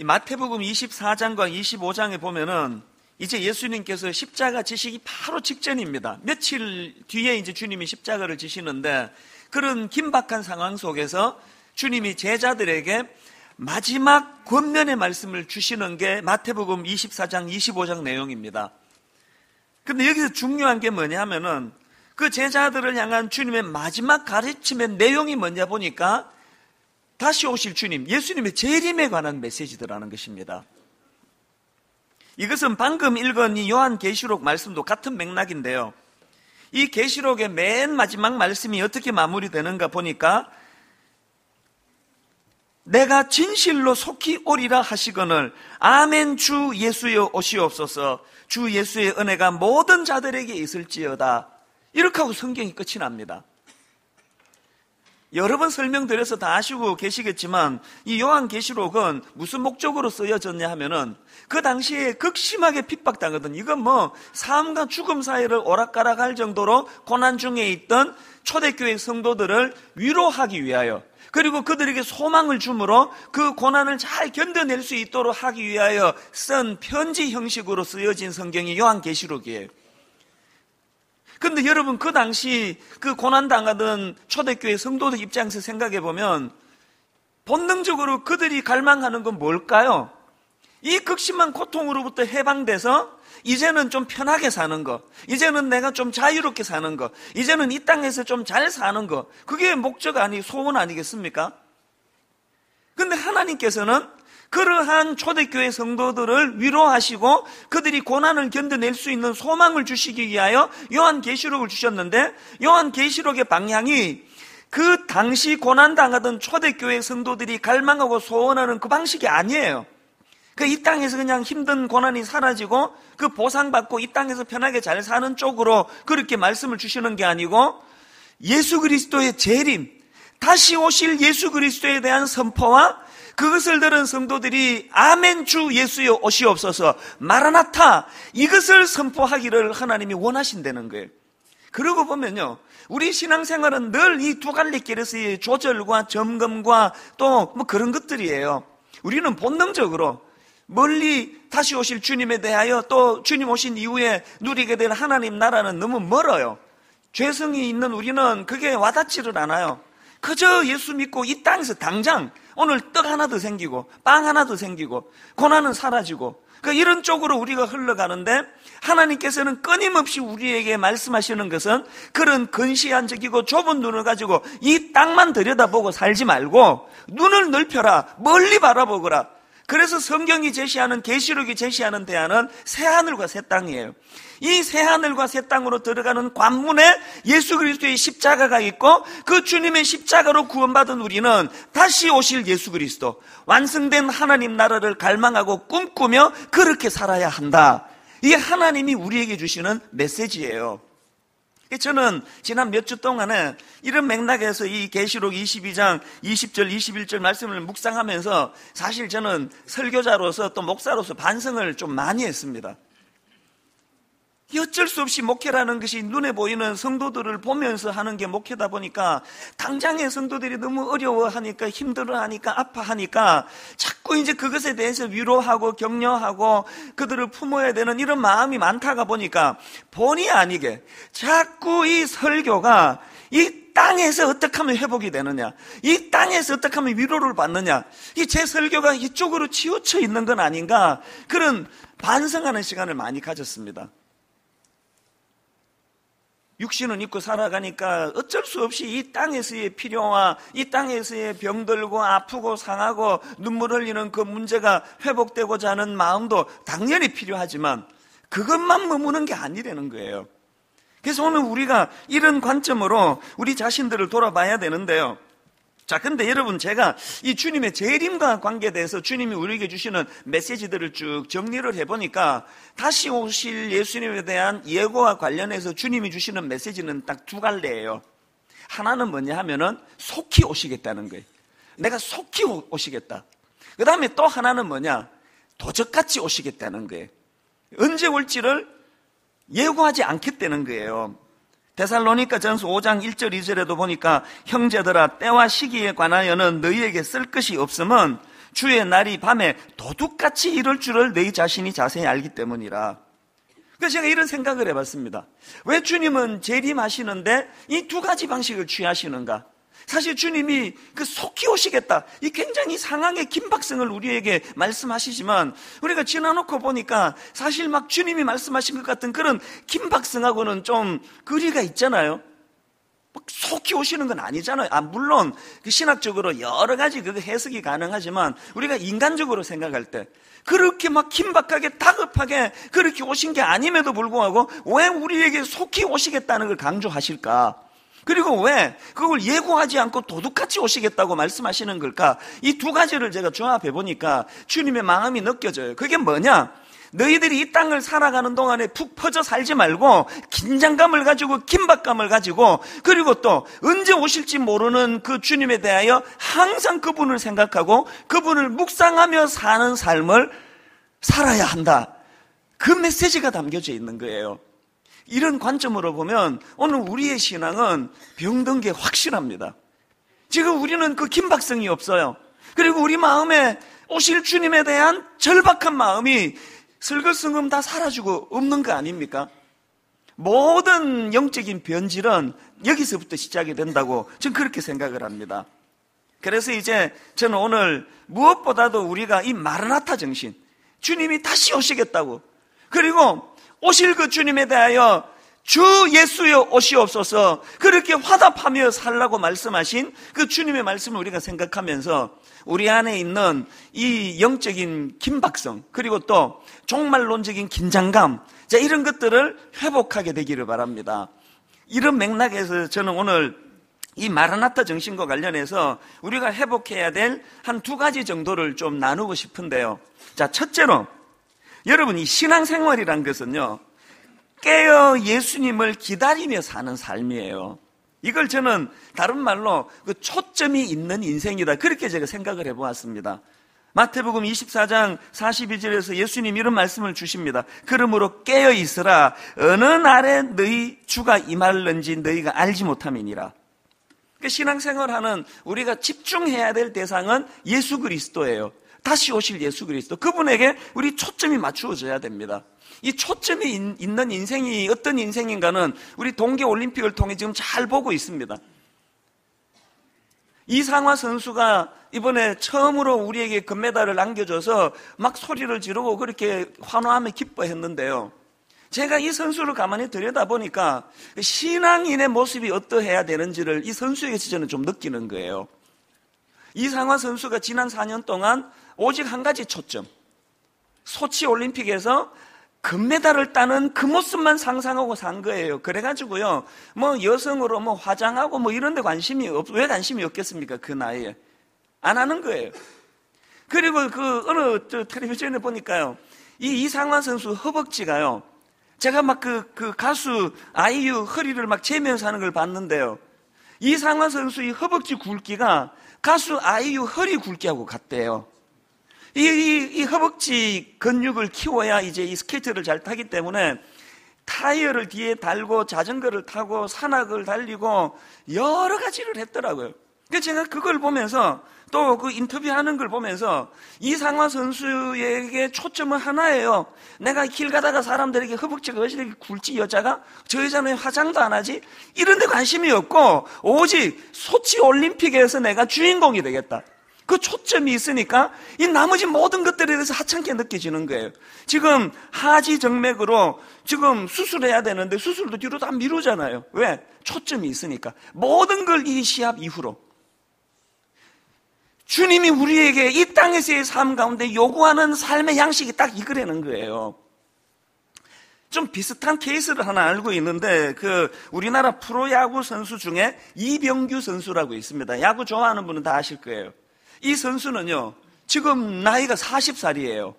이 마태복음 24장과 25장에 보면은 이제 예수님께서 십자가 지시기 바로 직전입니다. 며칠 뒤에 이제 주님이 십자가를 지시는데, 그런 긴박한 상황 속에서 주님이 제자들에게 마지막 권면의 말씀을 주시는 게 마태복음 24장, 25장 내용입니다. 근데 여기서 중요한 게 뭐냐 하면은, 그 제자들을 향한 주님의 마지막 가르침의 내용이 뭐냐 보니까 다시 오실 주님, 예수님의 재림에 관한 메시지들라는 것입니다. 이것은 방금 읽은 이 요한계시록 말씀도 같은 맥락인데요. 이 계시록의 맨 마지막 말씀이 어떻게 마무리되는가 보니까, 내가 진실로 속히 오리라 하시거늘 아멘 주 예수여 오시옵소서. 주 예수의 은혜가 모든 자들에게 있을지어다. 이렇게 하고 성경이 끝이 납니다. 여러 번 설명드려서 다 아시고 계시겠지만, 이 요한계시록은 무슨 목적으로 쓰여졌냐 하면은, 그 당시에 극심하게 핍박당하던, 이건 뭐 삶과 죽음 사이를 오락가락할 정도로 고난 중에 있던 초대교회 성도들을 위로하기 위하여, 그리고 그들에게 소망을 주므로 그 고난을 잘 견뎌낼 수 있도록 하기 위하여 쓴 편지 형식으로 쓰여진 성경이 요한계시록이에요. 근데 여러분, 그 당시 그 고난당하던 초대교회 성도들 입장에서 생각해 보면 본능적으로 그들이 갈망하는 건 뭘까요? 이 극심한 고통으로부터 해방돼서 이제는 좀 편하게 사는 거, 이제는 내가 좀 자유롭게 사는 거, 이제는 이 땅에서 좀 잘 사는 거, 그게 목적 아니 소원 아니겠습니까? 근데 하나님께서는 그러한 초대교회 성도들을 위로하시고 그들이 고난을 견뎌낼 수 있는 소망을 주시기 위하여 요한계시록을 주셨는데, 요한계시록의 방향이 그 당시 고난당하던 초대교회 성도들이 갈망하고 소원하는 그 방식이 아니에요. 이 땅에서 그냥 힘든 고난이 사라지고 그 보상받고 이 땅에서 편하게 잘 사는 쪽으로 그렇게 말씀을 주시는 게 아니고, 예수 그리스도의 재림, 다시 오실 예수 그리스도에 대한 선포와 그것을 들은 성도들이 아멘 주 예수여 오시옵소서, 마라나타, 이것을 선포하기를 하나님이 원하신다는 거예요. 그러고 보면요, 우리 신앙생활은 늘 이 두 갈래길에서의 조절과 점검과 또 뭐 그런 것들이에요. 우리는 본능적으로 멀리 다시 오실 주님에 대하여, 또 주님 오신 이후에 누리게 될 하나님 나라는 너무 멀어요. 죄성이 있는 우리는 그게 와닿지를 않아요. 그저 예수 믿고 이 땅에서 당장 오늘 떡 하나 더 생기고 빵 하나 더 생기고 고난은 사라지고, 이런 쪽으로 우리가 흘러가는데, 하나님께서는 끊임없이 우리에게 말씀하시는 것은 그런 근시안적이고 좁은 눈을 가지고 이 땅만 들여다보고 살지 말고 눈을 넓혀라, 멀리 바라보거라. 그래서 성경이 제시하는, 계시록이 제시하는 대안은 새하늘과 새 땅이에요. 이 새하늘과 새 땅으로 들어가는 관문에 예수 그리스도의 십자가가 있고, 그 주님의 십자가로 구원받은 우리는 다시 오실 예수 그리스도, 완성된 하나님 나라를 갈망하고 꿈꾸며 그렇게 살아야 한다. 이게 하나님이 우리에게 주시는 메시지예요. 저는 지난 몇 주 동안에 이런 맥락에서 이 계시록 22장 20절 21절 말씀을 묵상하면서, 사실 저는 설교자로서 또 목사로서 반성을 좀 많이 했습니다. 어쩔 수 없이 목회라는 것이 눈에 보이는 성도들을 보면서 하는 게 목회다 보니까, 당장의 성도들이 너무 어려워하니까, 힘들어하니까, 아파하니까 자꾸 이제 그것에 대해서 위로하고 격려하고 그들을 품어야 되는 이런 마음이 많다가 보니까, 본의 아니게 자꾸 이 설교가 이 땅에서 어떻게 하면 회복이 되느냐, 이 땅에서 어떻게 하면 위로를 받느냐, 이 제 설교가 이쪽으로 치우쳐 있는 건 아닌가, 그런 반성하는 시간을 많이 가졌습니다. 육신은 입고 살아가니까 어쩔 수 없이 이 땅에서의 필요와 이 땅에서의 병들고 아프고 상하고 눈물 흘리는 그 문제가 회복되고자 하는 마음도 당연히 필요하지만, 그것만 머무는 게 아니라는 거예요. 그래서 오늘 우리가 이런 관점으로 우리 자신들을 돌아봐야 되는데요. 자, 근데 여러분, 제가 이 주님의 재림과 관계돼서 주님이 우리에게 주시는 메시지들을 쭉 정리를 해보니까, 다시 오실 예수님에 대한 예고와 관련해서 주님이 주시는 메시지는 딱 두 갈래예요. 하나는 뭐냐 하면은 속히 오시겠다는 거예요. 내가 속히 오시겠다. 그 다음에 또 하나는 뭐냐, 도적같이 오시겠다는 거예요. 언제 올지를 예고하지 않겠다는 거예요. 데살로니가 전서 5장 1절 2절에도 보니까, 형제들아 때와 시기에 관하여는 너희에게 쓸 것이 없음은 주의 날이 밤에 도둑같이 이럴 줄을 너희 자신이 자세히 알기 때문이라. 그래서 제가 이런 생각을 해봤습니다. 왜 주님은 재림하시는데 이 두 가지 방식을 취하시는가? 사실 주님이 그 속히 오시겠다, 이 굉장히 상황의 긴박성을 우리에게 말씀하시지만, 우리가 지나놓고 보니까 사실 막 주님이 말씀하신 것 같은 그런 긴박성하고는 좀 거리가 있잖아요. 막 속히 오시는 건 아니잖아요. 물론 신학적으로 여러 가지 그 해석이 가능하지만, 우리가 인간적으로 생각할 때 그렇게 막 긴박하게 다급하게 그렇게 오신 게 아님에도 불구하고 왜 우리에게 속히 오시겠다는 걸 강조하실까? 그리고 왜 그걸 예고하지 않고 도둑같이 오시겠다고 말씀하시는 걸까? 이 두 가지를 제가 종합해 보니까 주님의 마음이 느껴져요. 그게 뭐냐? 너희들이 이 땅을 살아가는 동안에 푹 퍼져 살지 말고 긴장감을 가지고 긴박감을 가지고, 그리고 또 언제 오실지 모르는 그 주님에 대하여 항상 그분을 생각하고 그분을 묵상하며 사는 삶을 살아야 한다. 그 메시지가 담겨져 있는 거예요. 이런 관점으로 보면 오늘 우리의 신앙은 병든 게 확실합니다. 지금 우리는 그 긴박성이 없어요. 그리고 우리 마음에 오실 주님에 대한 절박한 마음이 슬글슬금 다 사라지고 없는 거 아닙니까? 모든 영적인 변질은 여기서부터 시작이 된다고 저는 그렇게 생각을 합니다. 그래서 이제 저는 오늘 무엇보다도 우리가 이 마르나타 정신, 주님이 다시 오시겠다고, 그리고 오실 그 주님에 대하여 주 예수여 오시옵소서 그렇게 화답하며 살라고 말씀하신 그 주님의 말씀을 우리가 생각하면서 우리 안에 있는 이 영적인 긴박성, 그리고 또 종말론적인 긴장감, 자, 이런 것들을 회복하게 되기를 바랍니다. 이런 맥락에서 저는 오늘 이 마라나타 정신과 관련해서 우리가 회복해야 될 한 두 가지 정도를 좀 나누고 싶은데요. 자, 첫째로 여러분, 이 신앙생활이란 것은요, 깨어 예수님을 기다리며 사는 삶이에요. 이걸 저는 다른 말로 그 초점이 있는 인생이다, 그렇게 제가 생각을 해보았습니다. 마태복음 24장 42절에서 예수님 이런 말씀을 주십니다. 그러므로 깨어 있으라. 어느 날에 너희 주가 임할는지 너희가 알지 못함이니라. 신앙생활하는 우리가 집중해야 될 대상은 예수 그리스도예요. 다시 오실 예수 그리스도, 그분에게 우리 초점이 맞추어져야 됩니다. 이 초점이 있는 인생이 어떤 인생인가는 우리 동계올림픽을 통해 지금 잘 보고 있습니다. 이상화 선수가 이번에 처음으로 우리에게 금메달을 안겨줘서 막 소리를 지르고 그렇게 환호하며 기뻐했는데요, 제가 이 선수를 가만히 들여다보니까 신앙인의 모습이 어떠해야 되는지를 이 선수에게서 저는 좀 느끼는 거예요. 이상화 선수가 지난 4년 동안 오직 한 가지 초점, 소치 올림픽에서 금메달을 따는 그 모습만 상상하고 산 거예요. 그래가지고요, 뭐 여성으로 뭐 화장하고 뭐 이런 데 왜 관심이 없겠습니까? 그 나이에. 안 하는 거예요. 그리고 그 어느 텔레비전에 보니까요, 이 이상환 선수 허벅지가요, 제가 막 그 가수 아이유 허리를 막 재면서 하는 걸 봤는데요, 이상환 선수의 허벅지 굵기가 가수 아이유 허리 굵기하고 같대요. 이 허벅지 근육을 키워야 이제 이 스케이트를 잘 타기 때문에 타이어를 뒤에 달고 자전거를 타고 산악을 달리고 여러 가지를 했더라고요. 그래서 제가 그걸 보면서 또 그 인터뷰하는 걸 보면서 이상화 선수에게 초점은 하나예요. 내가 길 가다가 사람들에게 허벅지가 어찌되게 굵지, 여자가? 저 여자는 화장도 안 하지? 이런 데 관심이 없고 오직 소치 올림픽에서 내가 주인공이 되겠다, 그 초점이 있으니까 이 나머지 모든 것들에 대해서 하찮게 느껴지는 거예요. 지금 하지 정맥으로 지금 수술해야 되는데 수술도 뒤로 다 미루잖아요. 왜? 초점이 있으니까. 모든 걸 이 시합 이후로. 주님이 우리에게 이 땅에서의 삶 가운데 요구하는 삶의 양식이 딱 이거라는 거예요. 좀 비슷한 케이스를 하나 알고 있는데, 그 우리나라 프로야구 선수 중에 이병규 선수라고 있습니다. 야구 좋아하는 분은 다 아실 거예요. 이 선수는요, 지금 나이가 40살이에요.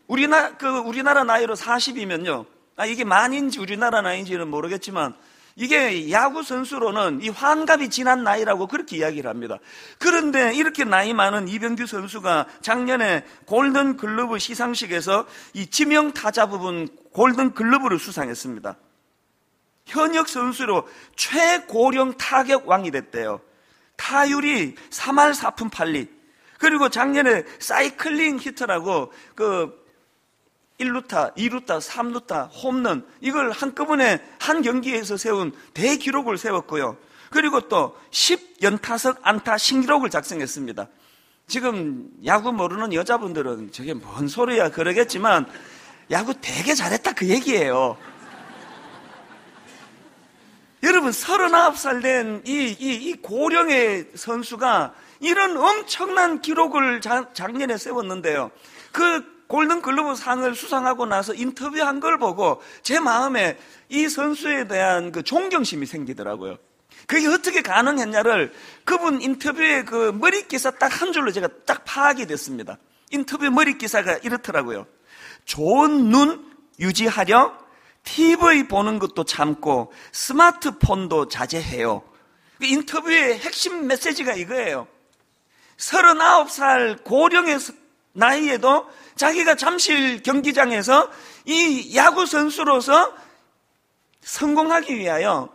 우리나라 나이로 40이면요, 이게 만인지 우리나라 나이인지는 모르겠지만, 이게 야구 선수로는 이 환갑이 지난 나이라고 그렇게 이야기를 합니다. 그런데 이렇게 나이 많은 이병규 선수가 작년에 골든 글러브 시상식에서 이 지명 타자 부분 골든 글러브를 수상했습니다. 현역 선수로 최고령 타격 왕이 됐대요. 타율이 3할 4푼 8리. 그리고 작년에 사이클링 히트라고 1루타, 2루타, 3루타, 홈런 이걸 한꺼번에 한 경기에서 세운 대기록을 세웠고요. 그리고 또 10연타석 안타 신기록을 작성했습니다. 지금 야구 모르는 여자분들은 저게 뭔 소리야 그러겠지만 야구 되게 잘했다 그 얘기예요. 여러분 39살 된 이 고령의 선수가 이런 엄청난 기록을 작년에 세웠는데요. 그 골든글러브 상을 수상하고 나서 인터뷰한 걸 보고 제 마음에 이 선수에 대한 그 존경심이 생기더라고요. 그게 어떻게 가능했냐를 그분 인터뷰의 그 머릿기사 딱 한 줄로 제가 딱 파악이 됐습니다. 인터뷰 머릿기사가 이렇더라고요. 좋은 눈 유지하려 TV 보는 것도 참고 스마트폰도 자제해요. 인터뷰의 핵심 메시지가 이거예요. 39살 고령의 나이에도 자기가 잠실 경기장에서 이 야구 선수로서 성공하기 위하여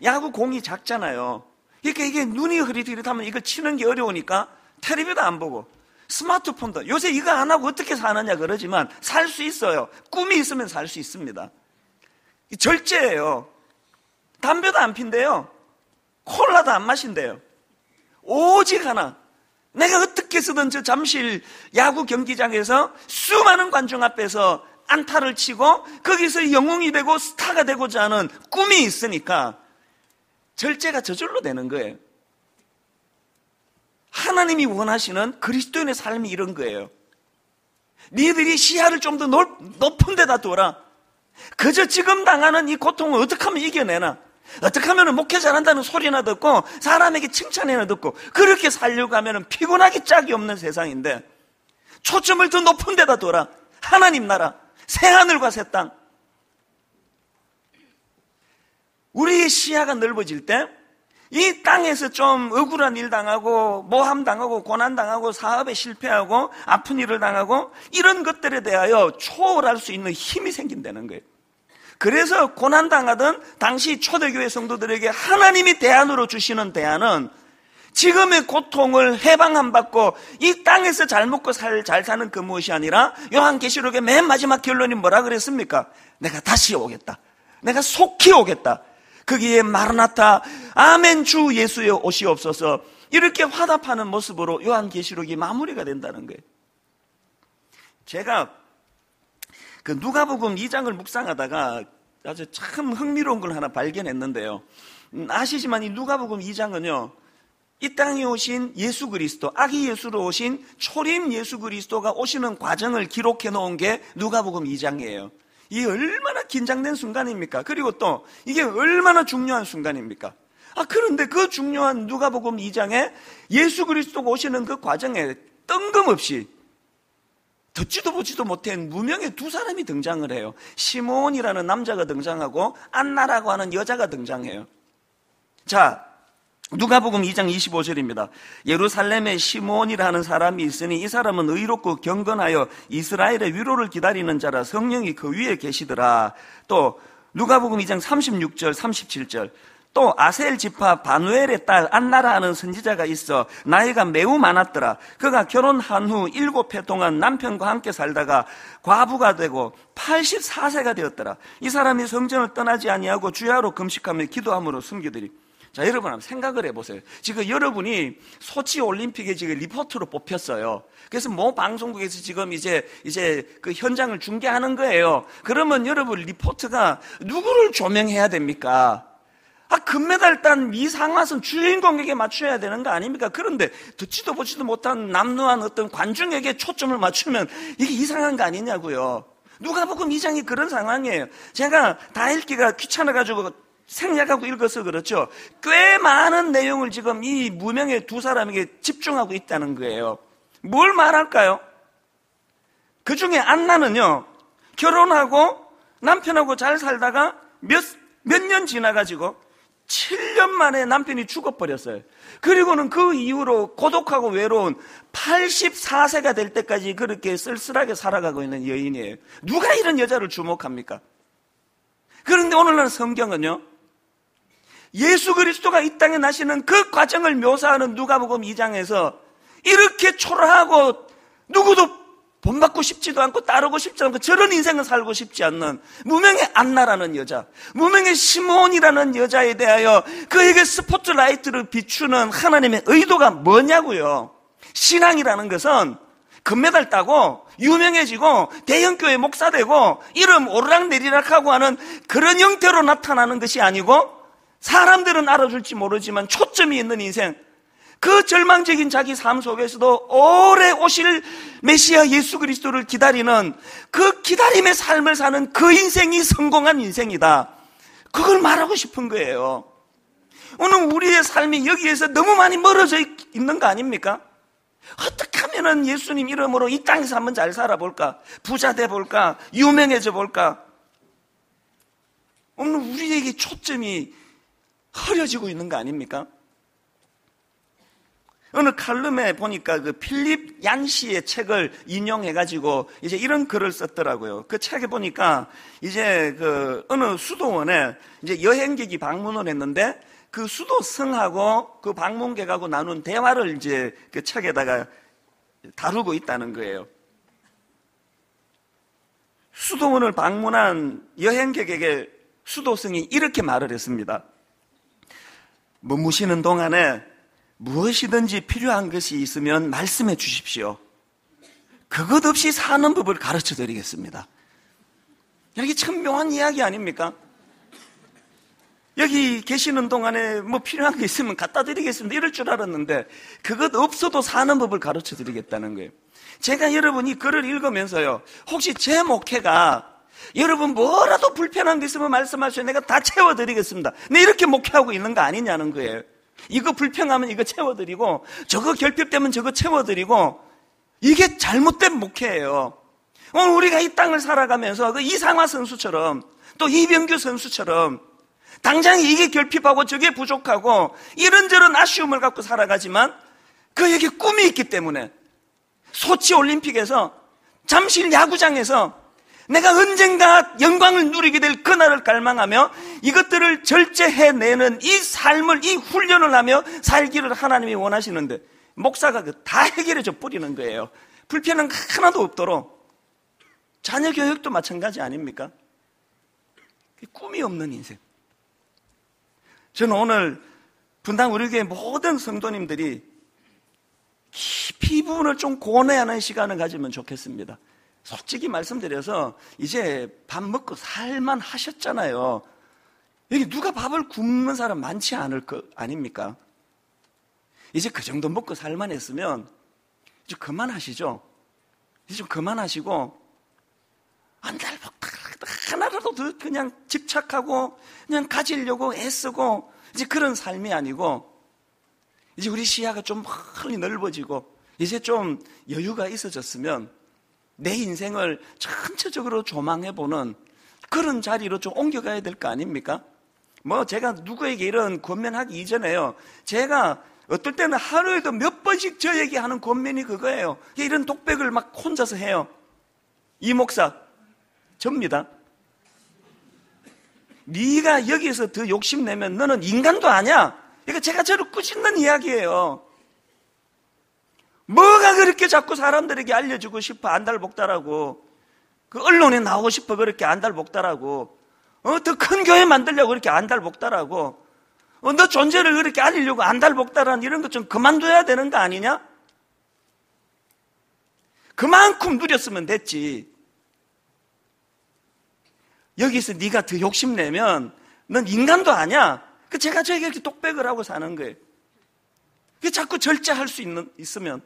야구 공이 작잖아요. 그러니까 이게 눈이 흐릿흐릿하면 이걸 치는 게 어려우니까 텔레비도 안 보고 스마트폰도 요새 이거 안 하고 어떻게 사느냐 그러지만 살 수 있어요. 꿈이 있으면 살 수 있습니다. 절제예요. 담배도 안 핀대요. 콜라도 안 마신대요. 오직 하나. 내가 어떻게 쓰든 저 잠실 야구 경기장에서 수많은 관중 앞에서 안타를 치고 거기서 영웅이 되고 스타가 되고자 하는 꿈이 있으니까 절제가 저절로 되는 거예요. 하나님이 원하시는 그리스도인의 삶이 이런 거예요. 니들이 시야를 좀 더 높은 데다 둬라. 그저 지금 당하는 이 고통을 어떻게 하면 이겨내나, 어떻게 하면 목회 잘한다는 소리나 듣고 사람에게 칭찬이나 듣고 그렇게 살려고 하면 피곤하기 짝이 없는 세상인데 초점을 더 높은 데다 둬라. 하나님 나라, 새하늘과 새 땅. 우리의 시야가 넓어질 때 이 땅에서 좀 억울한 일 당하고 모함 당하고 고난 당하고 사업에 실패하고 아픈 일을 당하고 이런 것들에 대하여 초월할 수 있는 힘이 생긴다는 거예요. 그래서 고난 당하던 당시 초대교회 성도들에게 하나님이 대안으로 주시는 대안은 지금의 고통을 해방함 받고 이 땅에서 잘 먹고 잘 사는 그 무엇이 아니라 요한계시록의 맨 마지막 결론이 뭐라 그랬습니까? 내가 다시 오겠다. 내가 속히 오겠다. 거기에 마르나타 아멘 주 예수여 오시옵소서 이렇게 화답하는 모습으로 요한계시록이 마무리가 된다는 거예요. 제가 그 누가복음 2장을 묵상하다가 아주 참 흥미로운 걸 하나 발견했는데요. 아시지만 이 누가복음 2장은요, 이 땅에 오신 예수 그리스도, 아기 예수로 오신 초림 예수 그리스도가 오시는 과정을 기록해 놓은 게 누가복음 2장이에요. 이게 얼마나 긴장된 순간입니까? 그리고 또 이게 얼마나 중요한 순간입니까? 그런데 그 중요한 누가복음 2장에 예수 그리스도가 오시는 그 과정에 뜬금없이 듣지도 보지도 못한 무명의 두 사람이 등장을 해요. 시몬이라는 남자가 등장하고 안나라고 하는 여자가 등장해요. 자, 누가복음 2장 25절입니다. 예루살렘에 시몬이라는 사람이 있으니 이 사람은 의롭고 경건하여 이스라엘의 위로를 기다리는 자라 성령이 그 위에 계시더라. 또 누가복음 2장 36절 37절 또 아셀 지파 바누엘의 딸 안나라 하는 선지자가 있어 나이가 매우 많았더라. 그가 결혼한 후 7해 동안 남편과 함께 살다가 과부가 되고 84세가 되었더라. 이 사람이 성전을 떠나지 아니하고 주야로 금식하며 기도함으로 숨기더니. 자, 여러분 한번 생각을 해보세요. 지금 여러분이 소치 올림픽에 지금 리포터로 뽑혔어요. 그래서 모 방송국에서 지금 이제 그 현장을 중계하는 거예요. 그러면 여러분 리포터가 누구를 조명해야 됩니까? 금메달 딴 이상화선 주인공에게 맞춰야 되는 거 아닙니까? 그런데 듣지도 보지도 못한 남루한 어떤 관중에게 초점을 맞추면 이게 이상한 거 아니냐고요. 누가복음 2장이 그런 상황이에요. 제가 다 읽기가 귀찮아가지고 생략하고 읽어서 그렇죠. 꽤 많은 내용을 지금 이 무명의 두 사람에게 집중하고 있다는 거예요. 뭘 말할까요? 그 중에 안나는요, 결혼하고 남편하고 잘 살다가 몇 년 지나가지고 7년 만에 남편이 죽어버렸어요. 그리고는 그 이후로 고독하고 외로운 84세가 될 때까지 그렇게 쓸쓸하게 살아가고 있는 여인이에요. 누가 이런 여자를 주목합니까? 그런데 오늘날 성경은요, 예수 그리스도가 이 땅에 나시는 그 과정을 묘사하는 누가복음 2장에서 이렇게 초라하고 누구도 본받고 싶지도 않고 따르고 싶지 않고 저런 인생을 살고 싶지 않는 무명의 안나라는 여자, 무명의 시몬이라는 여자에 대하여 그에게 스포트라이트를 비추는 하나님의 의도가 뭐냐고요. 신앙이라는 것은 금메달 따고 유명해지고 대형교회 목사 되고 이름 오르락내리락하고 하는 그런 형태로 나타나는 것이 아니고, 사람들은 알아줄지 모르지만 초점이 있는 인생, 그 절망적인 자기 삶 속에서도 오래 오실 메시아 예수 그리스도를 기다리는 그 기다림의 삶을 사는 그 인생이 성공한 인생이다. 그걸 말하고 싶은 거예요. 오늘 우리의 삶이 여기에서 너무 많이 멀어져 있는 거 아닙니까? 어떻게 하면은 예수님 이름으로 이 땅에서 한번 잘 살아볼까? 부자 돼볼까? 유명해져 볼까? 오늘 우리에게 초점이 흐려지고 있는 거 아닙니까? 어느 칼럼에 보니까 그 필립 얀시의 책을 인용해가지고 이제 이런 글을 썼더라고요. 그 책에 보니까 이제 그 어느 수도원에 이제 여행객이 방문을 했는데 그 수도승하고 그 방문객하고 나눈 대화를 이제 그 책에다가 다루고 있다는 거예요. 수도원을 방문한 여행객에게 수도승이 이렇게 말을 했습니다. 머무시는 동안에 무엇이든지 필요한 것이 있으면 말씀해 주십시오. 그것 없이 사는 법을 가르쳐 드리겠습니다. 이게 참 묘한 이야기 아닙니까? 여기 계시는 동안에 뭐 필요한 게 있으면 갖다 드리겠습니다. 이럴 줄 알았는데 그것 없어도 사는 법을 가르쳐 드리겠다는 거예요. 제가 여러분 이 글을 읽으면서요, 혹시 제 목회가 여러분 뭐라도 불편한 게 있으면 말씀하셔요. 내가 다 채워드리겠습니다. 네, 이렇게 목회하고 있는 거 아니냐는 거예요. 이거 불평하면 이거 채워드리고 저거 결핍되면 저거 채워드리고, 이게 잘못된 목회예요. 오늘 우리가 이 땅을 살아가면서 그 이상화 선수처럼 또 이병규 선수처럼 당장 이게 결핍하고 저게 부족하고 이런저런 아쉬움을 갖고 살아가지만 그에게 꿈이 있기 때문에 소치 올림픽에서 잠실 야구장에서 내가 언젠가 영광을 누리게 될 그날을 갈망하며 이것들을 절제해내는 이 삶을, 이 훈련을 하며 살기를 하나님이 원하시는데 목사가 다 해결해줘 버리는 거예요. 불편한 거 하나도 없도록. 자녀 교육도 마찬가지 아닙니까? 꿈이 없는 인생. 저는 오늘 분당 우리 교회 모든 성도님들이 깊이 이 부분을 좀 고뇌해야 하는 시간을 가지면 좋겠습니다. 솔직히 말씀드려서 이제 밥 먹고 살만 하셨잖아요. 여기 누가 밥을 굶는 사람 많지 않을 거 아닙니까? 이제 그 정도 먹고 살만 했으면 이제 그만하시죠. 이제 좀 그만하시고 안달복달 하나라도 더 그냥 집착하고 그냥 가지려고 애쓰고 이제 그런 삶이 아니고, 이제 우리 시야가 좀 멀리 넓어지고 이제 좀 여유가 있어졌으면 내 인생을 전체적으로 조망해보는 그런 자리로 좀 옮겨가야 될 거 아닙니까? 뭐 제가 누구에게 이런 권면하기 이전에요, 제가 어떨 때는 하루에도 몇 번씩 저에게 하는 권면이 그거예요. 이런 독백을 막 혼자서 해요. 이 목사 접니다. 네가 여기서 더 욕심내면 너는 인간도 아니야. 그러니까 제가 저를 꾸짖는 이야기예요. 뭐가 그렇게 자꾸 사람들에게 알려주고 싶어 안달복달하고, 그 언론에 나오고 싶어 그렇게 안달복달하고, 더 큰 교회 만들려고 그렇게 안달복달하고, 너 존재를 그렇게 알리려고 안달복달하는 이런 것 좀 그만둬야 되는 거 아니냐? 그만큼 누렸으면 됐지. 여기서 네가 더 욕심내면 넌 인간도 아니야. 제가 저에게 이렇게 독백을 하고 사는 거예요. 자꾸 절제할 수 있으면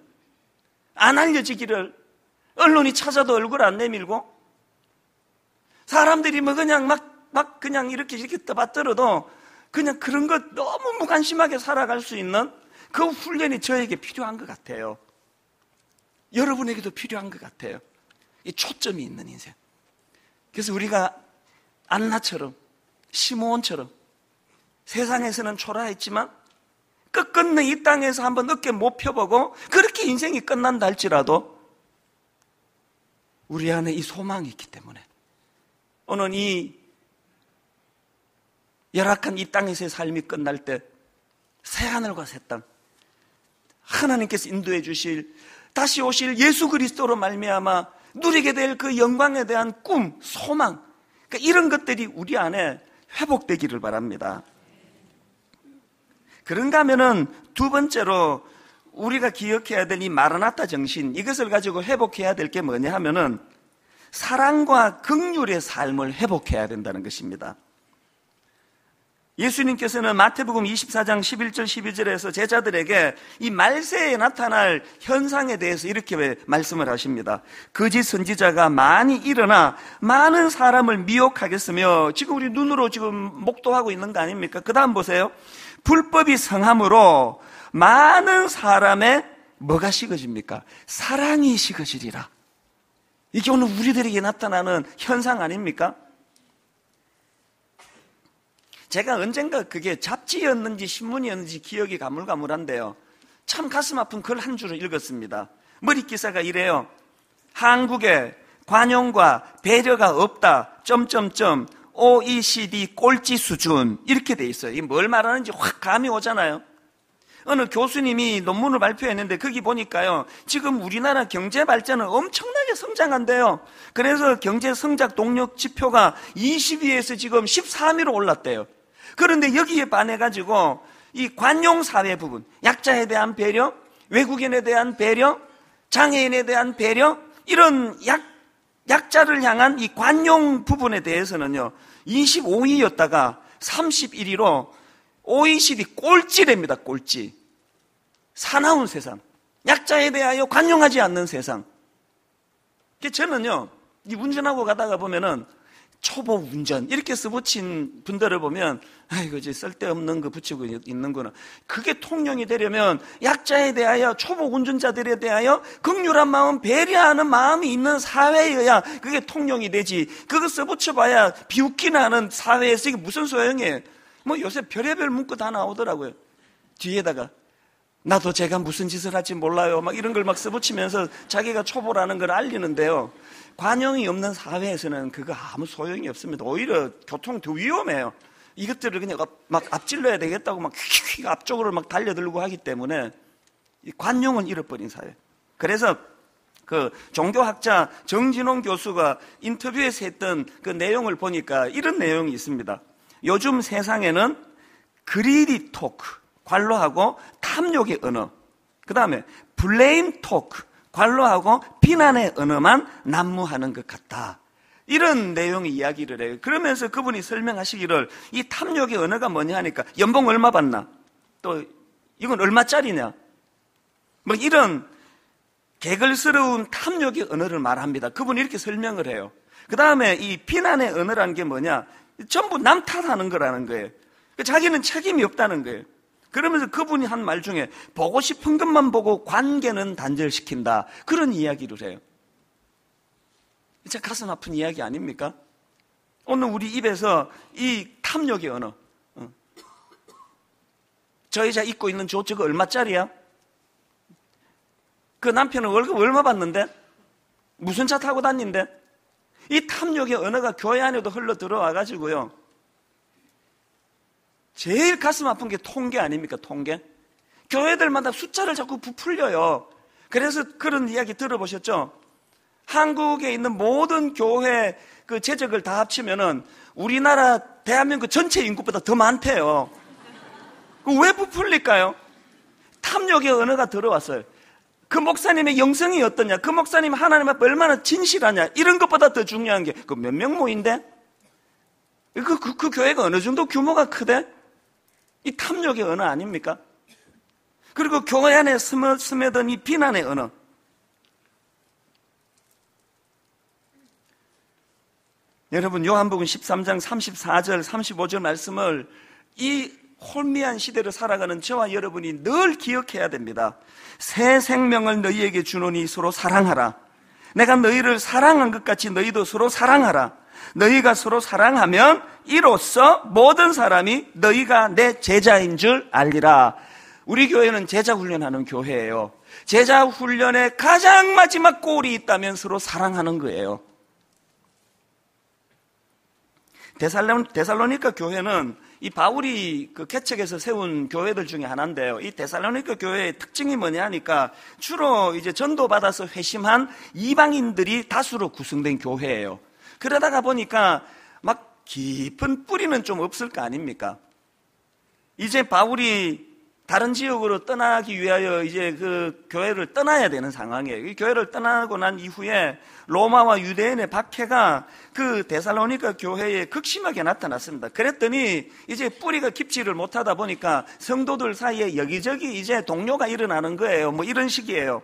안 알려지기를, 언론이 찾아도 얼굴 안 내밀고, 사람들이 뭐 그냥 막 그냥 이렇게 떠받들어도 그냥 그런 것 너무 무관심하게 살아갈 수 있는 그 훈련이 저에게 필요한 것 같아요. 여러분에게도 필요한 것 같아요. 이 초점이 있는 인생. 그래서 우리가 안나처럼, 시므온처럼 세상에서는 초라했지만 끝끝내 이 땅에서 한번 어깨 못 펴보고 그렇게 인생이 끝난다 할지라도 우리 안에 이 소망이 있기 때문에 오늘 이 열악한 이 땅에서의 삶이 끝날 때 새하늘과 새 땅, 하나님께서 인도해 주실 다시 오실 예수 그리스도로 말미암아 누리게 될 그 영광에 대한 꿈, 소망, 그러니까 이런 것들이 우리 안에 회복되기를 바랍니다. 그런가 하면은 두 번째로 우리가 기억해야 될 이 마라나타 정신, 이것을 가지고 회복해야 될 게 뭐냐 하면은 사랑과 긍휼의 삶을 회복해야 된다는 것입니다. 예수님께서는 마태복음 24장 11절 12절에서 제자들에게 이 말세에 나타날 현상에 대해서 이렇게 말씀을 하십니다. 거짓 선지자가 많이 일어나 많은 사람을 미혹하겠으며, 지금 우리 눈으로 지금 목도하고 있는 거 아닙니까? 그 다음 보세요. 불법이 성함으로 많은 사람의 뭐가 식어집니까? 사랑이 식어지리라. 이게 오늘 우리들에게 나타나는 현상 아닙니까? 제가 언젠가 그게 잡지였는지 신문이었는지 기억이 가물가물한데요, 참 가슴 아픈 글 한 줄을 읽었습니다. 머리 기사가 이래요. 한국에 관용과 배려가 없다. OECD 꼴찌 수준, 이렇게 돼 있어요. 이게 뭘 말하는지 확 감이 오잖아요. 어느 교수님이 논문을 발표했는데 거기 보니까요, 지금 우리나라 경제 발전은 엄청나게 성장한대요. 그래서 경제 성장 동력 지표가 20위에서 지금 13위로 올랐대요. 그런데 여기에 반해가지고 이 관용사회 부분, 약자에 대한 배려, 외국인에 대한 배려, 장애인에 대한 배려, 이런 약자를 향한 이 관용 부분에 대해서는요 25위였다가 31위로 OECD 꼴찌랍니다. 꼴찌. 사나운 세상, 약자에 대하여 관용하지 않는 세상. 저는요, 이 운전하고 가다가 보면은 초보 운전 이렇게 써붙인 분들을 보면, 아이고 이제 쓸데없는 거 붙이고 있는구나. 그게 통용이 되려면 약자에 대하여, 초보 운전자들에 대하여 긍휼한 마음, 배려하는 마음이 있는 사회여야 그게 통용이 되지. 그거 써붙여봐야 비웃기나 하는 사회에서 이게 무슨 소용이에요? 뭐 요새 별의별 문구 다 나오더라고요. 뒤에다가 나도 제가 무슨 짓을 할지 몰라요, 막 이런 걸 막 써붙이면서 자기가 초보라는 걸 알리는데요, 관용이 없는 사회에서는 그거 아무 소용이 없습니다. 오히려 교통 더 위험해요. 이것들을 그냥 막 앞질러야 되겠다고 막 휙휙 앞쪽으로 막 달려들고 하기 때문에 이 관용은 잃어버린 사회. 그래서 그 종교학자 정진홍 교수가 인터뷰에서 했던 그 내용을 보니까 이런 내용이 있습니다. 요즘 세상에는 그리디 토크, 관로하고 탐욕의 언어, 그 다음에 블레임 토크, 관로하고 비난의 언어만 난무하는 것 같다. 이런 내용의 이야기를 해요. 그러면서 그분이 설명하시기를, 이 탐욕의 언어가 뭐냐 하니까, 연봉 얼마 받나? 또 이건 얼마짜리냐? 뭐 이런 개걸스러운 탐욕의 언어를 말합니다. 그분이 이렇게 설명을 해요. 그 다음에 이 비난의 언어라는 게 뭐냐? 전부 남 탓하는 거라는 거예요. 자기는 책임이 없다는 거예요. 그러면서 그분이 한 말 중에 보고 싶은 것만 보고 관계는 단절시킨다, 그런 이야기를 해요. 진짜 가슴 아픈 이야기 아닙니까? 오늘 우리 입에서 이 탐욕의 언어, 저 여자 입고 있는 저거 얼마짜리야? 그 남편은 월급 얼마 받는데? 무슨 차 타고 다닌대? 이 탐욕의 언어가 교회 안에도 흘러 들어와가지고요, 제일 가슴 아픈 게 통계 아닙니까? 통계. 교회들마다 숫자를 자꾸 부풀려요. 그래서 그런 이야기 들어보셨죠? 한국에 있는 모든 교회 그 재적을 다 합치면은 우리나라 대한민국 전체 인구보다 더 많대요. 왜 부풀릴까요? 탐욕의 언어가 들어왔어요. 그 목사님의 영성이 어떠냐, 그 목사님 하나님 앞에 얼마나 진실하냐, 이런 것보다 더 중요한 게 그 몇 명 모인데? 그 교회가 어느 정도 규모가 크대? 이 탐욕의 언어 아닙니까? 그리고 교회 안에 스며든 이 비난의 언어. 여러분, 요한복음 13장 34절 35절 말씀을 이 혼미한 시대를 살아가는 저와 여러분이 늘 기억해야 됩니다. 새 생명을 너희에게 주노니 서로 사랑하라. 내가 너희를 사랑한 것 같이 너희도 서로 사랑하라. 너희가 서로 사랑하면 이로써 모든 사람이 너희가 내 제자인 줄 알리라. 우리 교회는 제자 훈련하는 교회예요. 제자 훈련의 가장 마지막 골이 있다면 서로 사랑하는 거예요. 데살로니가 교회는 이 바울이 그 개척해서 세운 교회들 중에 하나인데요. 이 데살로니가 교회의 특징이 뭐냐 하니까 주로 이제 전도받아서 회심한 이방인들이 다수로 구성된 교회예요. 그러다가 보니까 막 깊은 뿌리는 좀 없을 거 아닙니까? 이제 바울이 다른 지역으로 떠나기 위하여 이제 그 교회를 떠나야 되는 상황이에요. 이 교회를 떠나고 난 이후에 로마와 유대인의 박해가 그 데살로니가 교회에 극심하게 나타났습니다. 그랬더니 이제 뿌리가 깊지를 못하다 보니까 성도들 사이에 여기저기 이제 동요가 일어나는 거예요. 뭐 이런 식이에요.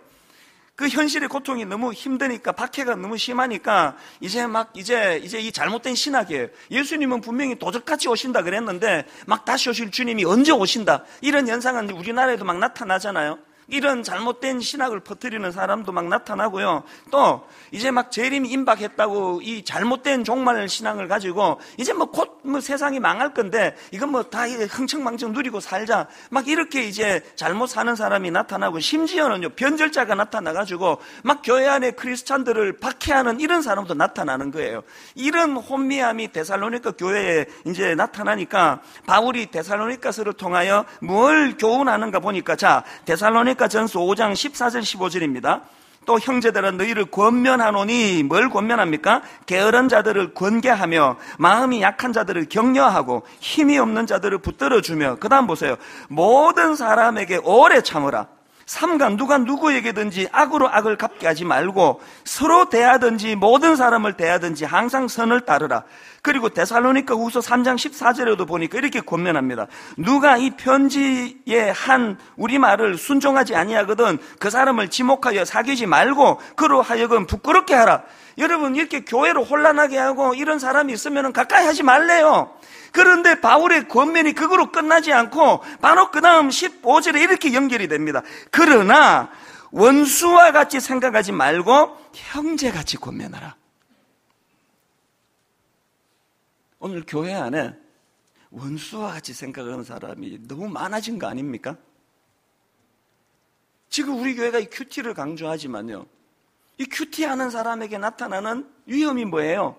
그 현실의 고통이 너무 힘드니까, 박해가 너무 심하니까 이제 이 잘못된 신학이에요. 예수님은 분명히 도적같이 오신다 그랬는데 막 다시 오실 주님이 언제 오신다, 이런 현상은 우리나라에도 막 나타나잖아요. 이런 잘못된 신학을 퍼뜨리는 사람도 막 나타나고요. 또 이제 막 재림이 임박했다고 이 잘못된 종말 신앙을 가지고 이제 뭐 곧 세상이 망할 건데 이건 뭐 다 흥청망청 누리고 살자, 막 이렇게 이제 잘못 사는 사람이 나타나고, 심지어는요 변절자가 나타나가지고 막 교회 안에 크리스찬들을 박해하는 이런 사람도 나타나는 거예요. 이런 혼미함이 데살로니가 교회에 이제 나타나니까 바울이 데살로니가서를 통하여 뭘 교훈하는가 보니까, 자, 데살로니가 전서 5장 14절 15절입니다. 또 형제들아 너희를 권면하노니, 뭘 권면합니까? 게으른 자들을 권계하며 마음이 약한 자들을 격려하고 힘이 없는 자들을 붙들어주며, 그 다음 보세요. 모든 사람에게 오래 참으라. 삼가 누가 누구에게든지 악으로 악을 갚게 하지 말고 서로 대하든지 모든 사람을 대하든지 항상 선을 따르라. 그리고 데살로니가 후서 3장 14절에도 보니까 이렇게 권면합니다. 누가 이 편지에 한 우리말을 순종하지 아니하거든 그 사람을 지목하여 사귀지 말고 그로 하여금 부끄럽게 하라. 여러분, 이렇게 교회를 혼란하게 하고 이런 사람이 있으면 가까이 하지 말래요. 그런데 바울의 권면이 그거로 끝나지 않고 바로 그 다음 15절에 이렇게 연결이 됩니다. 그러나 원수와 같이 생각하지 말고 형제같이 권면하라. 오늘 교회 안에 원수와 같이 생각하는 사람이 너무 많아진 거 아닙니까? 지금 우리 교회가 이 큐티를 강조하지만요, 이 큐티하는 사람에게 나타나는 위험이 뭐예요?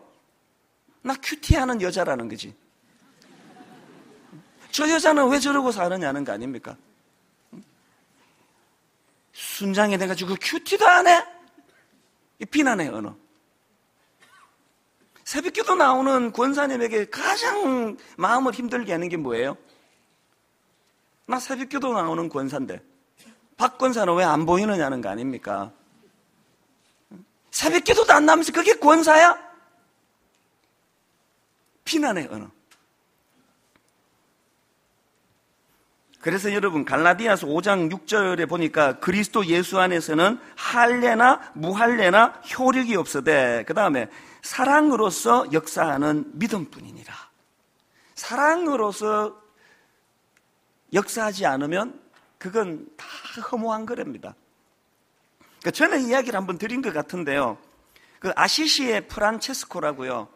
나 큐티하는 여자라는 거지. 저 여자는 왜 저러고 사느냐는 거 아닙니까? 순장이 돼가지고 큐티도 안 해? 이 비난의 언어. 새벽기도 나오는 권사님에게 가장 마음을 힘들게 하는 게 뭐예요? 나 새벽기도 나오는 권사인데 박 권사는 왜 안 보이느냐는 거 아닙니까? 새벽기도도 안 나면서 그게 권사야? 비난의 언어. 그래서 여러분, 갈라디아서 5장 6절에 보니까 그리스도 예수 안에서는 할례나 무할례나 효력이 없으되, 그 다음에 사랑으로서 역사하는 믿음뿐이니라. 사랑으로서 역사하지 않으면 그건 다 허무한 거랍니다. 그러니까 전에 이야기를 한번 드린 것 같은데요, 그 아시시의 프란체스코라고요,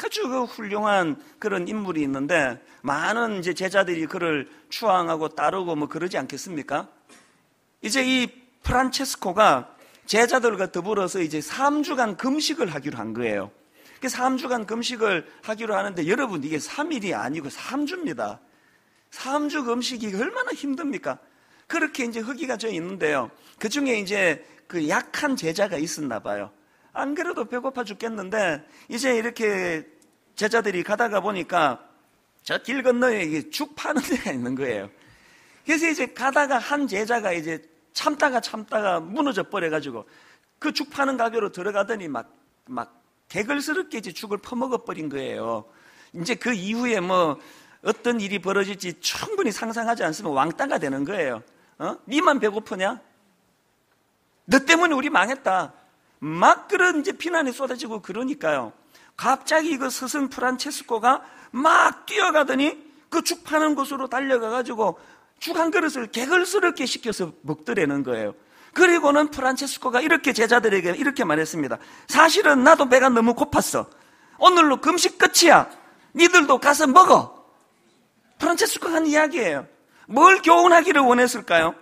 아주 그 훌륭한 그런 인물이 있는데 많은 이제 제자들이 그를 추앙하고 따르고 뭐 그러지 않겠습니까? 이제 이 프란체스코가 제자들과 더불어서 이제 3주간 금식을 하기로 한 거예요. 3주간 금식을 하기로 하는데 여러분, 이게 3일이 아니고 3주입니다. 3주 금식이 얼마나 힘듭니까? 그렇게 이제 허기가 져 있는데요, 그 중에 이제 그 약한 제자가 있었나 봐요. 안 그래도 배고파 죽겠는데 이제 이렇게 제자들이 가다가 보니까 저 길 건너에 이게 죽 파는 데가 있는 거예요. 그래서 이제 가다가 한 제자가 이제 참다가 무너져 버려가지고 그 죽 파는 가게로 들어가더니 막 개걸스럽게 이제 죽을 퍼먹어 버린 거예요. 이제 그 이후에 뭐 어떤 일이 벌어질지 충분히 상상하지 않으면 왕따가 되는 거예요. 니만 배고프냐? 너 때문에 우리 망했다. 막 그런 이제 비난이 쏟아지고 그러니까요, 갑자기 그 스승 프란체스코가 막 뛰어가더니 그 죽 파는 곳으로 달려가가지고 죽 한 그릇을 개걸스럽게 시켜서 먹더라는 거예요. 그리고는 프란체스코가 이렇게 제자들에게 이렇게 말했습니다. 사실은 나도 배가 너무 고팠어. 오늘로 금식 끝이야. 니들도 가서 먹어. 프란체스코가 한 이야기예요. 뭘 교훈하기를 원했을까요?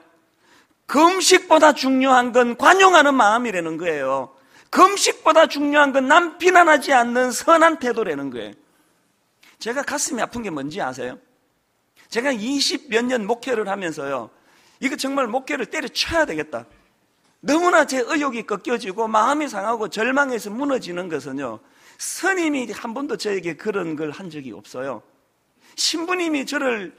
금식보다 중요한 건 관용하는 마음이라는 거예요. 금식보다 중요한 건 남 비난하지 않는 선한 태도라는 거예요. 제가 가슴이 아픈 게 뭔지 아세요? 제가 20 몇 년 목회를 하면서요, 이거 정말 목회를 때려쳐야 되겠다, 너무나 제 의욕이 꺾여지고 마음이 상하고 절망해서 무너지는 것은요, 스님이 한 번도 저에게 그런 걸 한 적이 없어요. 신부님이 저를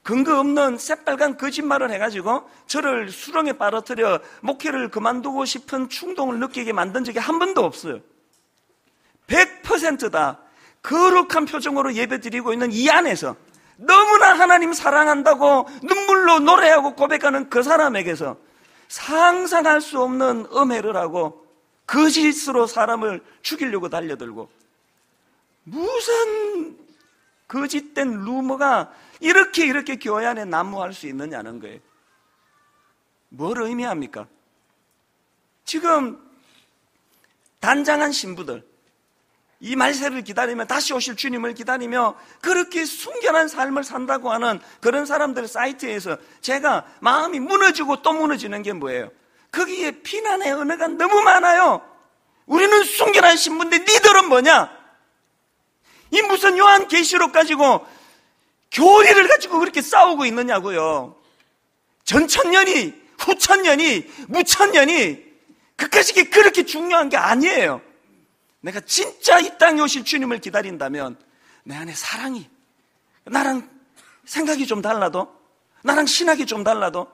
근거 없는 새빨간 거짓말을 해가지고 저를 수렁에 빨아들여 목회를 그만두고 싶은 충동을 느끼게 만든 적이 한 번도 없어요. 100%다 거룩한 표정으로 예배드리고 있는 이 안에서 너무나 하나님 사랑한다고 눈물로 노래하고 고백하는 그 사람에게서 상상할 수 없는 음해를 하고 거짓으로 사람을 죽이려고 달려들고, 무슨 거짓된 루머가 이렇게 교회 안에 난무할 수 있느냐는 거예요. 뭘 의미합니까? 지금 단장한 신부들, 이 말세를 기다리며 다시 오실 주님을 기다리며 그렇게 순결한 삶을 산다고 하는 그런 사람들 사이트에서 제가 마음이 무너지고 또 무너지는 게 뭐예요? 거기에 비난의 언어가 너무 많아요. 우리는 순결한 신부인데 니들은 뭐냐? 이 무슨 요한계시록 가지고 교리를 가지고 그렇게 싸우고 있느냐고요. 전천년이, 후천년이, 무천년이 그까짓 그렇게 중요한 게 아니에요. 내가 진짜 이 땅에 오실 주님을 기다린다면 내 안에 사랑이, 나랑 생각이 좀 달라도, 나랑 신학이 좀 달라도,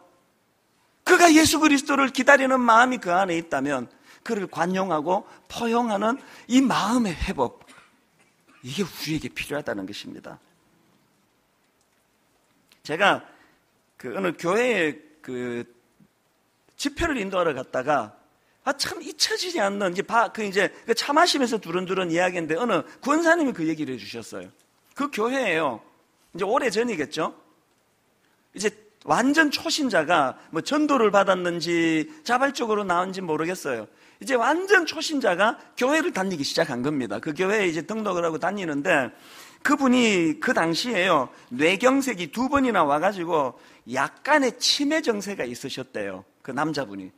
그가 예수 그리스도를 기다리는 마음이 그 안에 있다면 그를 관용하고 포용하는 이 마음의 회복, 이게 우리에게 필요하다는 것입니다. 제가 어느 교회에 집회를 인도하러 갔다가 참 잊혀지지 않는, 차 마시면서 두런두런 이야기인데 어느 권사님이 그 얘기를 해주셨어요. 그 교회에요, 이제 오래 전이겠죠? 이제 완전 초신자가 뭐 전도를 받았는지 자발적으로 나온지 모르겠어요. 이제 완전 초신자가 교회를 다니기 시작한 겁니다. 그 교회에 이제 등록을 하고 다니는데, 그분이 그 당시에요, 뇌경색이 2번이나 와가지고 약간의 치매 증세가 있으셨대요. 그 남자분이.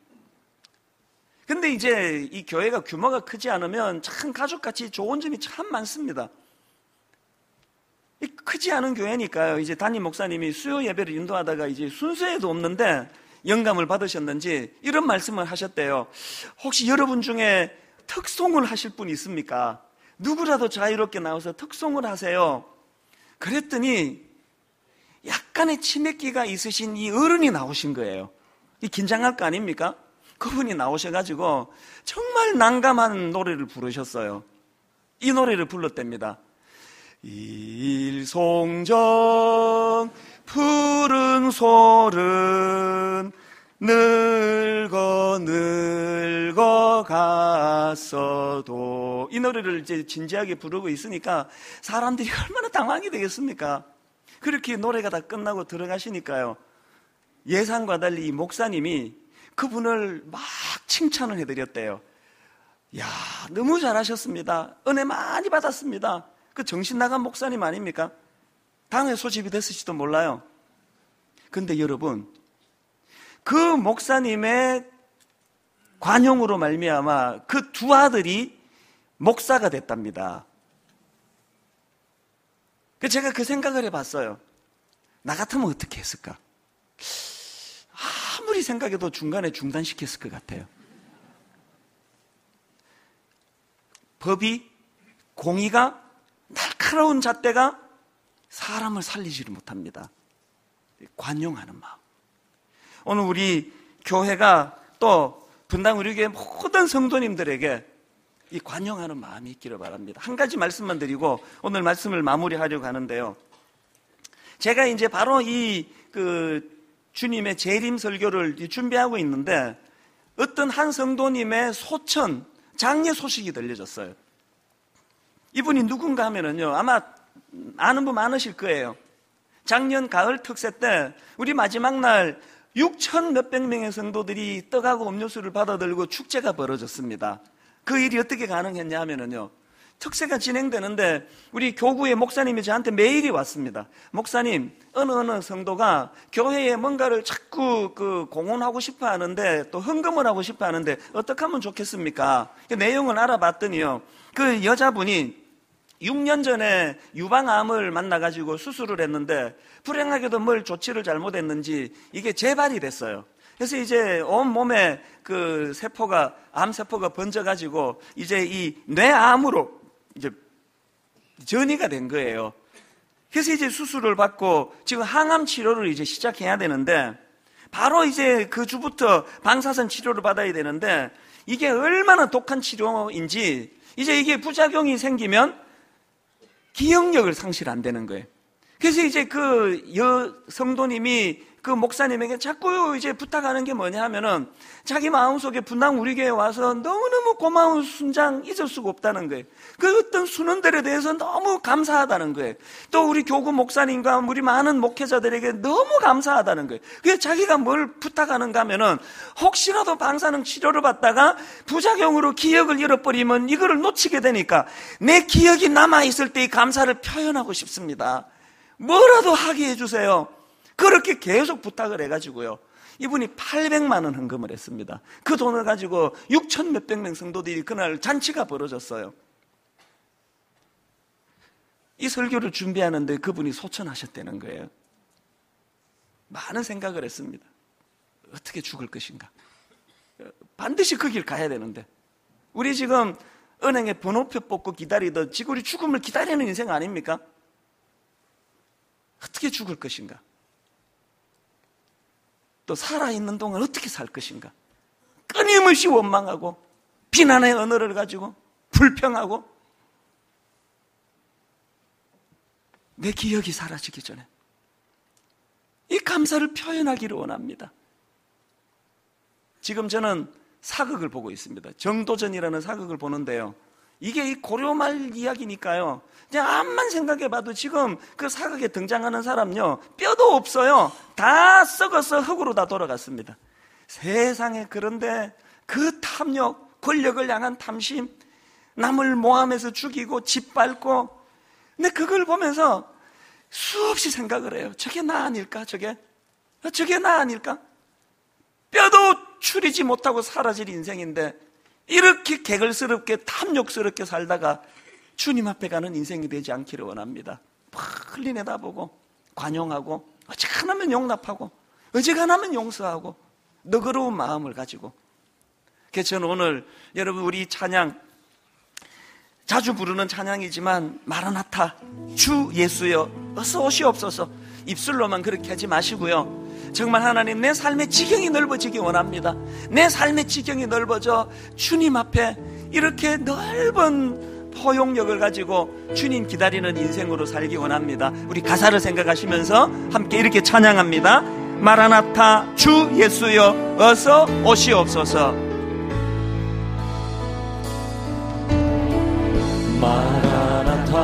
근데 이제 이 교회가 규모가 크지 않으면 참 가족같이 좋은 점이 참 많습니다. 크지 않은 교회니까요, 이제 담임 목사님이 수요 예배를 인도하다가 이제 순서에도 없는데 영감을 받으셨는지 이런 말씀을 하셨대요. 혹시 여러분 중에 특송을 하실 분 있습니까? 누구라도 자유롭게 나와서 특송을 하세요. 그랬더니 약간의 치매기가 있으신 이 어른이 나오신 거예요. 이 긴장할 거 아닙니까? 그분이 나오셔가지고 정말 난감한 노래를 부르셨어요. 이 노래를 불렀답니다. 일송정 푸른 솔은 늙어 갔어도, 이 노래를 이제 진지하게 부르고 있으니까 사람들이 얼마나 당황이 되겠습니까? 그렇게 노래가 다 끝나고 들어가시니까요, 예상과 달리 이 목사님이 그분을 막 칭찬을 해드렸대요. 야, 너무 잘하셨습니다. 은혜 많이 받았습니다. 그 정신 나간 목사님 아닙니까? 당에 소집이 됐을지도 몰라요. 근데 여러분, 그 목사님의 관용으로 말미암아 그 두 아들이 목사가 됐답니다. 제가 그 생각을 해봤어요. 나 같으면 어떻게 했을까? 아무리 생각해도 중간에 중단시켰을 것 같아요. 법이, 공의가, 날카로운 잣대가 사람을 살리지를 못합니다. 관용하는 마음. 오늘 우리 교회가 또 분당 우리 교회 모든 성도님들에게 이 관용하는 마음이 있기를 바랍니다. 한 가지 말씀만 드리고 오늘 말씀을 마무리하려고 하는데요. 제가 이제 바로 주님의 재림 설교를 준비하고 있는데 어떤 한 성도님의 소천, 장례 소식이 들려졌어요. 이분이 누군가 하면은요, 아마 아는 분 많으실 거예요. 작년 가을 특세 때 우리 마지막 날 6천 몇백 명의 성도들이 떡하고 음료수를 받아들고 축제가 벌어졌습니다. 그 일이 어떻게 가능했냐 하면은요, 특세가 진행되는데 우리 교구의 목사님이 저한테 메일이 왔습니다. 목사님, 어느 성도가 교회에 뭔가를 자꾸 공헌하고 싶어 하는데 또 헌금을 하고 싶어 하는데 어떻게 하면 좋겠습니까? 그 내용을 알아봤더니요, 그 여자분이 6년 전에 유방암을 만나가지고 수술을 했는데 불행하게도 뭘 조치를 잘못했는지 이게 재발이 됐어요. 그래서 이제 온 몸에 그 세포가, 암세포가 번져가지고 이제 이 뇌암으로 이제 전이가 된 거예요. 그래서 이제 수술을 받고 지금 항암 치료를 이제 시작해야 되는데 바로 이제 그 주부터 방사선 치료를 받아야 되는데 이게 얼마나 독한 치료인지 이제 이게 부작용이 생기면 기억력을 상실한다는 거예요. 그래서 이제 그 성도님이 그 목사님에게 자꾸 이제 부탁하는 게 뭐냐 하면은 자기 마음속에 분당 우리 교회에 와서 너무너무 고마운 순장 잊을 수가 없다는 거예요. 그 어떤 순원들에 대해서 너무 감사하다는 거예요. 또 우리 교구 목사님과 우리 많은 목회자들에게 너무 감사하다는 거예요. 그래서 자기가 뭘 부탁하는가 하면은 혹시라도 방사능 치료를 받다가 부작용으로 기억을 잃어버리면 이거를 놓치게 되니까 내 기억이 남아있을 때의 감사를 표현하고 싶습니다. 뭐라도 하게 해주세요. 그렇게 계속 부탁을 해가지고요. 이분이 800만 원 헌금을 했습니다. 그 돈을 가지고 6천 몇백 명 성도들이 그날 잔치가 벌어졌어요. 이 설교를 준비하는데 그분이 소천하셨다는 거예요. 많은 생각을 했습니다. 어떻게 죽을 것인가? 반드시 그 길 가야 되는데 우리 지금 은행에 번호표 뽑고 기다리던 지금 우리 죽음을 기다리는 인생 아닙니까? 어떻게 죽을 것인가? 또 살아있는 동안 어떻게 살 것인가? 끊임없이 원망하고 비난의 언어를 가지고 불평하고 내 기억이 사라지기 전에 이 감사를 표현하기를 원합니다. 지금 저는 사극을 보고 있습니다. 정도전이라는 사극을 보는데요. 이게 이 고려말 이야기니까요. 그냥 암만 생각해봐도 지금 그 사극에 등장하는 사람요, 뼈도 없어요. 다 썩어서 흙으로 다 돌아갔습니다. 세상에, 그런데 그 탐욕, 권력을 향한 탐심, 남을 모함해서 죽이고 짓밟고, 근데 그걸 보면서 수없이 생각을 해요. 저게 나 아닐까? 저게 나 아닐까? 뼈도 추리지 못하고 사라질 인생인데 이렇게 개걸스럽게 탐욕스럽게 살다가 주님 앞에 가는 인생이 되지 않기를 원합니다. 흘리 내다보고 관용하고 어지간하면 용납하고 어지간하면 용서하고 너그러운 마음을 가지고. 그래서 저는 오늘 여러분 우리 찬양 자주 부르는 찬양이지만 마라나타 주 예수여 어서 오시옵소서 입술로만 그렇게 하지 마시고요. 정말 하나님 내 삶의 지경이 넓어지기 원합니다. 내 삶의 지경이 넓어져 주님 앞에 이렇게 넓은 포용력을 가지고 주님 기다리는 인생으로 살기 원합니다. 우리 가사를 생각하시면서 함께 이렇게 찬양합니다. 마라나타 주 예수여 어서 오시옵소서. 마라나타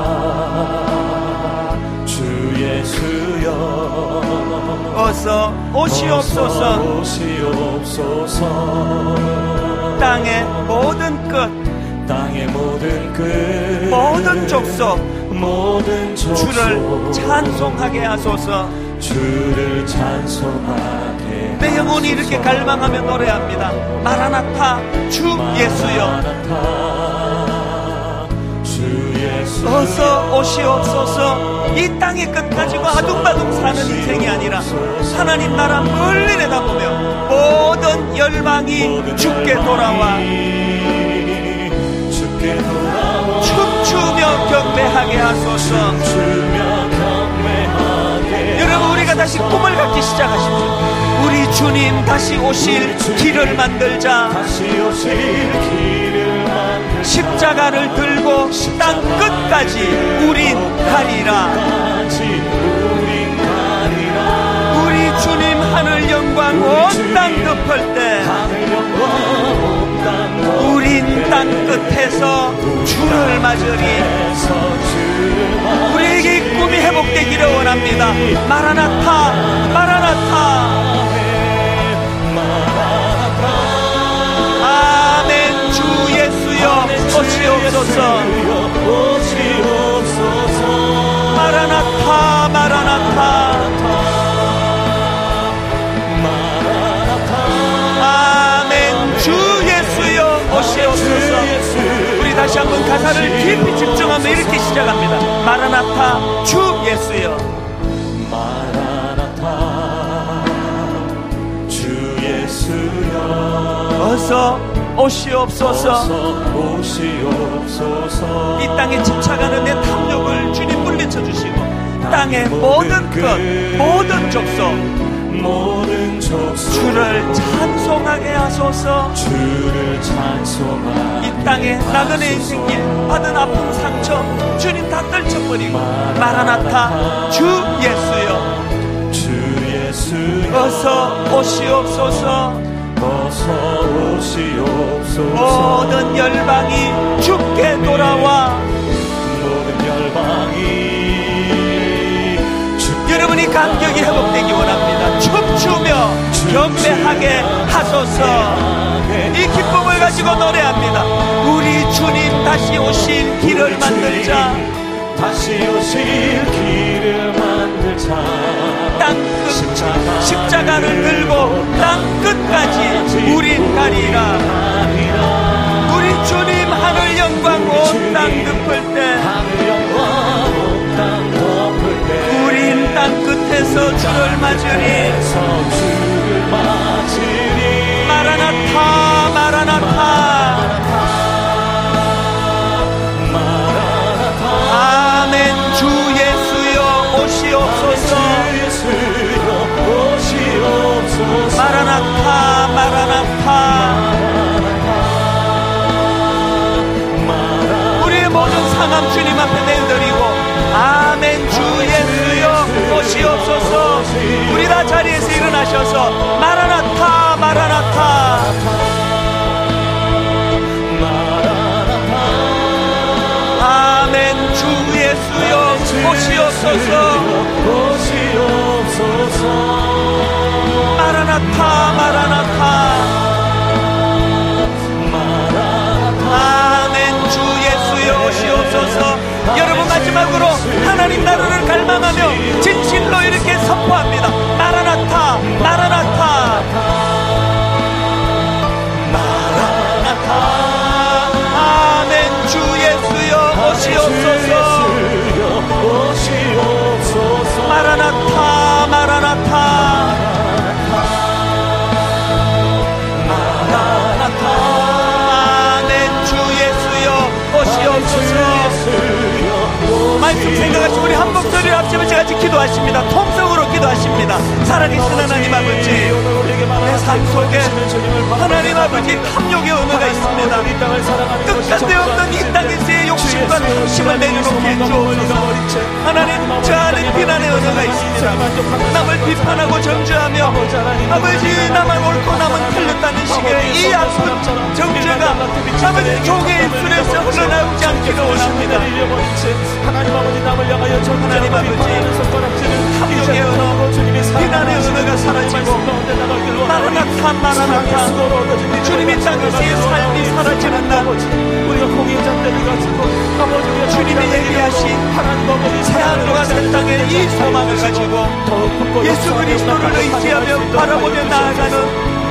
주 예수여 어서 오시옵소서. 땅의 모든 끝 모든 족속 주를 찬송하게 하소서. 내 영혼이 이렇게 갈망하며 노래합니다. 마라나타 주 예수여 어서 오시옵소서. 이 땅의 끝 가지고 아둥바둥 사는 인생이 아니라 하나님 나라 멀리 내다보며 모든 열방이 주께 돌아와 춤추며 경배하게 하소서. 여러분 우리가 다시 꿈을 갖기 시작하십시오. 우리 주님 다시 오실 길을 만들자. 십자가를 들고 땅 끝까지 우린 가리라. 우리 주님 하늘 영광 온 땅 덮을 때 우린 땅 끝에서 주를 맞으리. 우리에게 이 꿈이 회복되기를 원합니다. 마라나타 마라나타. 아멘. 주 예수여 오시옵소서. 마라나타 마라나타. 아멘. 주 예수여 오시옵소서. 우리 다 다시 한번 가사를 깊이 집중하며 이렇게 시작합니다. 마라나타 주 예수여. 마라나타 주 예수여. 어서 오시옵소서. 오시옵소서. 이 땅에 집착하는 내 탐욕을 주님 물리쳐 주시고 땅의 모든 것, 모든 족속, 모든 족속 주를 찬송하게 하소서. 주를 찬송하게. 이 땅에 나그네 인생길 받은 아픔 상처 주님 다 떨쳐버리고 마라나타 주 예수여. 주 예수여. 어서 오시옵소서. 어서 오시옵소서. 모든 열방이 주께 돌아와. 모든 열방이 여러분이 감격이 회복되기 원합니다. 춤추며 경배하게 하소서. 이 기쁨을 가지고 노래합니다. 우리 주님 다시 오실 길을 만들자. 다시 오실 길을 만들자. 땅끝 십자가를 들고 땅 끝까지 우린 가리라. 우리 주님 하늘 영광 온 땅 덮을 때 우린 땅 끝에서 주를 맞으리. 마라나타 마라나타. 아멘. 주 예수여 오시옵소서. 마라나타 마라나타. 우리의 모든 상함 주님 앞에 내드리고 아멘. 주 예수여 오시옵소서. 우리 다 자리에서 일어나셔서 마라나타 마라나타. 아멘. 주 예수여 오시옵소서. 마라나타 마라나타. 아멘. 주 예수여 오시옵소서. 여러분 마지막으로 하나님 나라를 갈망하며 진실로 이렇게 선포합니다. 마라나타 마라나타. 마라나타. 아멘. 주 예수여 오시옵소서. 마라나타 마라나타. 아멘. 주 예수여 오시옵소서. 말씀 생각하시고 우리 한 목소리를 합치면서 같이 기도하십니다. 통성으로 기도하십니다. 살아계신 하나님 아버지, 내 삶 속에 하나님 아버지 탐욕의 언어가 있습니다. 끝까지 없는 이 땅에서의 욕심과 탐심을 내려놓게 해주옵소서. 하나님, 저 안에 비난의 언어가 있습니다. 남을 비판하고 정죄하며 아버지 나만 옳고 나만 틀렸다는 식의 이 아픈 정죄가 아버지 종의 입술에서 흘러나오지 않기를 원합니다. 하나님 아버지 남을 향하여 하나님 아버지 탐욕의 언어, 비난의 언어가 사라지고 마라나타 마라나타. 주님이 땅에서의 삶이 사라지는 날 우리가 공의자들이 가지고 주님이 얘기하신 새하늘과 새 땅의 이 소망을 가지고 예수 그리스도를 의지하며 바라보며 나아가는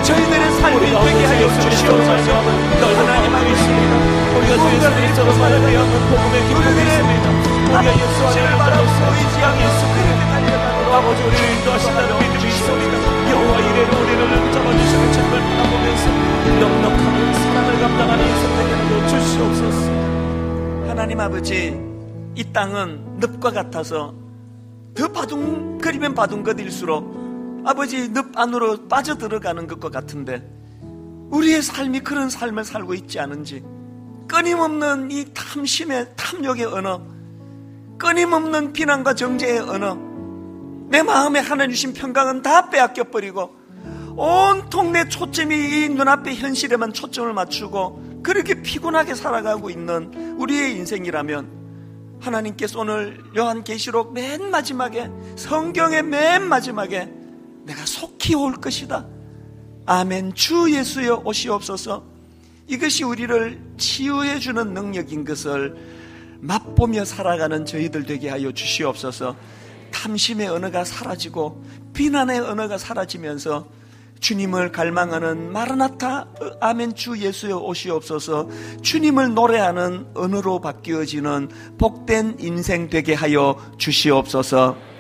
저희들의 삶이 되게 하여 주시옵소서. 하나님 아버지, 우리가 주의 그리스도로 살아가야 하는 복음의 기쁨이 있습니다. 우리가 예수 안에 바라보고 의지하고 예수 그리스도를 달려가는 아버지 우리를 인도하신다는 믿음이 있습니다. 여호와 이레로 우리를 잡아주시는 책을 바라보면서 넉넉한 사랑을 감당하는 인생 되게 하여 주시옵소서. 하나님 아버지, 이 땅은 늪과 같아서 더 바둥거리면 바둥거릴수록 아버지 늪 안으로 빠져들어가는 것과 같은데 우리의 삶이 그런 삶을 살고 있지 않은지, 끊임없는 이 탐심의 탐욕의 언어, 끊임없는 비난과 정죄의 언어, 내 마음에 하나님 주신 평강은 다 빼앗겨버리고 온통 내 초점이 이 눈앞의 현실에만 초점을 맞추고 그렇게 피곤하게 살아가고 있는 우리의 인생이라면 하나님께서 오늘 요한계시록 맨 마지막에, 성경의 맨 마지막에 내가 속히 올 것이다, 아멘, 주 예수여 오시옵소서, 이것이 우리를 치유해 주는 능력인 것을 맛보며 살아가는 저희들 되게 하여 주시옵소서. 탐심의 언어가 사라지고 비난의 언어가 사라지면서 주님을 갈망하는 마라나타 아멘 주 예수여 오시옵소서. 주님을 노래하는 언어로 바뀌어지는 복된 인생 되게 하여 주시옵소서.